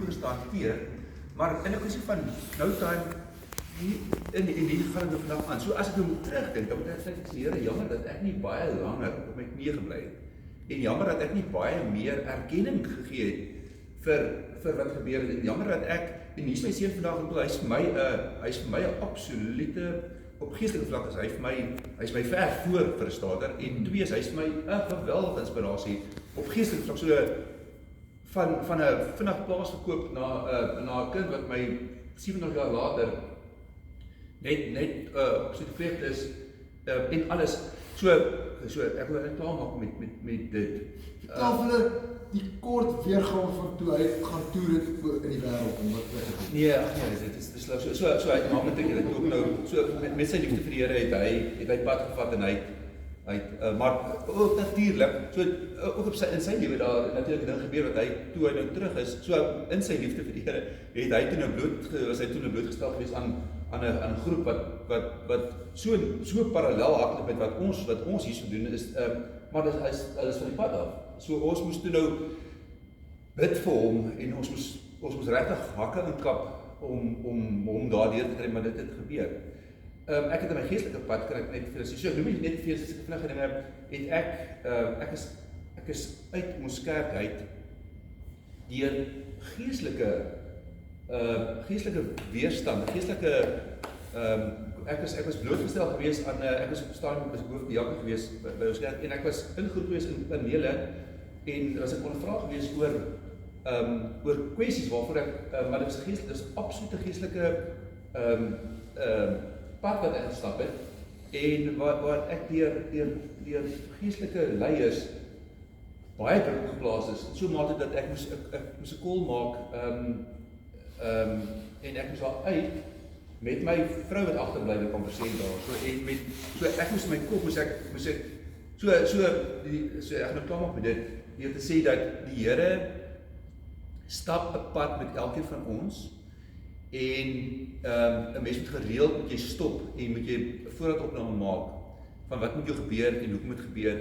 goeie te hanteer, maar in 'n kwessie van nou time, in die gaan dit vandag aan. So as ek nou moet terugdink, dan moet ek sê, Here, jammer dat ek nie baie langer op my knie gebly het. En jammer dat ek nie baie meer erkenning gegee het vir wat gebeur het. En jammer dat ek, en hier is my seun vandag, en hy is vir my 'n absolute, op geestelike vlak is hy is my ver voor vir 'n stader, en twee is hy is vir my 'n geweldige inspirasie op geestelike vlak. So van 'n vinnig plaas verkoop na 'n kind wat my 27 jaar later net op sy vleeg is, en alles. So ek wil klaar maak met dit. Vertel hulle die kort weergawe van toe hy gaan toer het in die wêreld en wat Nee, dit is so hy maak met ek dit ook nou, so met sy liefde vir die Here het hy pad gevat en hy maar ook natuurlik, so ook in sy lewe daar natuurlik 'n ding gebeur wat hy toe hy nou terug is, so in sy liefde vir die Here het hy toe nou blootgestel gewees aan 'n groep wat so parallel hardloop met wat ons hier so doen is, maar hy is van die pad af. So ons moes toe nou bid vir hom en ons moes regtig hakke in kap om hom daardeur te kry, maar dit het gebeur. Ek het in my geestelike pad kan ek net vir sê, so noem jy net vir as ek vinnig dinge het ek is uit ons kerk uit deur geestelike weerstand, ek was blootgestel gewees aan ek was op stadium hoofdiaken gewees by ons kerk en ek was ingeroep gewees in panele en was ek ondervra gewees oor kwessies waarvoor ek maar dit is absolute geestelike pad wat ek gestap het en waar ek deur geestelike leiers baie druk geplaas is, so mate dat ek moes 'n call maak en ek moes daar uit met my vrou wat agterbly by konferensie daar. So ek moes in my kop ek ek nou klaar maak met dit, deur te sê dat die Here stap 'n pad met elkeen van ons en 'n mens moet gereeld moet jy stop en moet jy 'n voorraadopname maak van wat moet jou gebeur en hoe moet gebeur,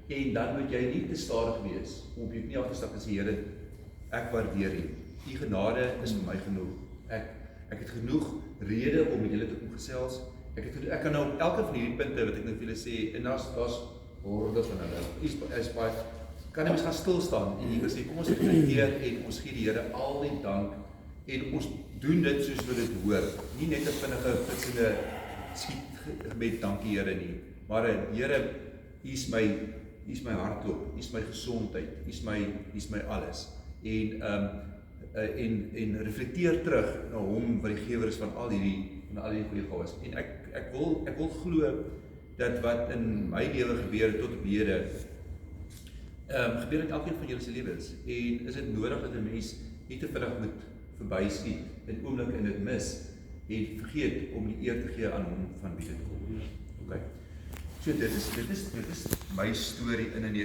en dan moet jy nie te stadig wees om op jou knie af te stap en sê, Here, ek waardeer U. U genade is vir my genoeg. Ek het genoeg rede om met julle te kom gesels. Ek kan nou op elke van hierdie punte wat ek nou vir julle sê, en daar's hordes van hulle. Is baie kan jy mens gaan stil staan en jy kan sê, kom ons reflekteer en ons gee die Here al die dank en ons doen dit soos wat dit hoort. Nie net 'n vinnige flitsende skietgebed, dankie Here nie, maar Here, U is my hartklop, U is my gesondheid, U is my alles. En reflekteer terug na hom wat die gewer is van al hierdie goeie gawes. En ek wil glo dat wat in my lewe gebeur tot op hede, gebeur in elkeen van julle se lewens. En is dit nodig dat 'n mens nie te vinnig moet verbyskiet in oomblik en dit mis en vergeet om die eer te gee aan hom van wie dit kom. Okay. So dit is my storie in 'n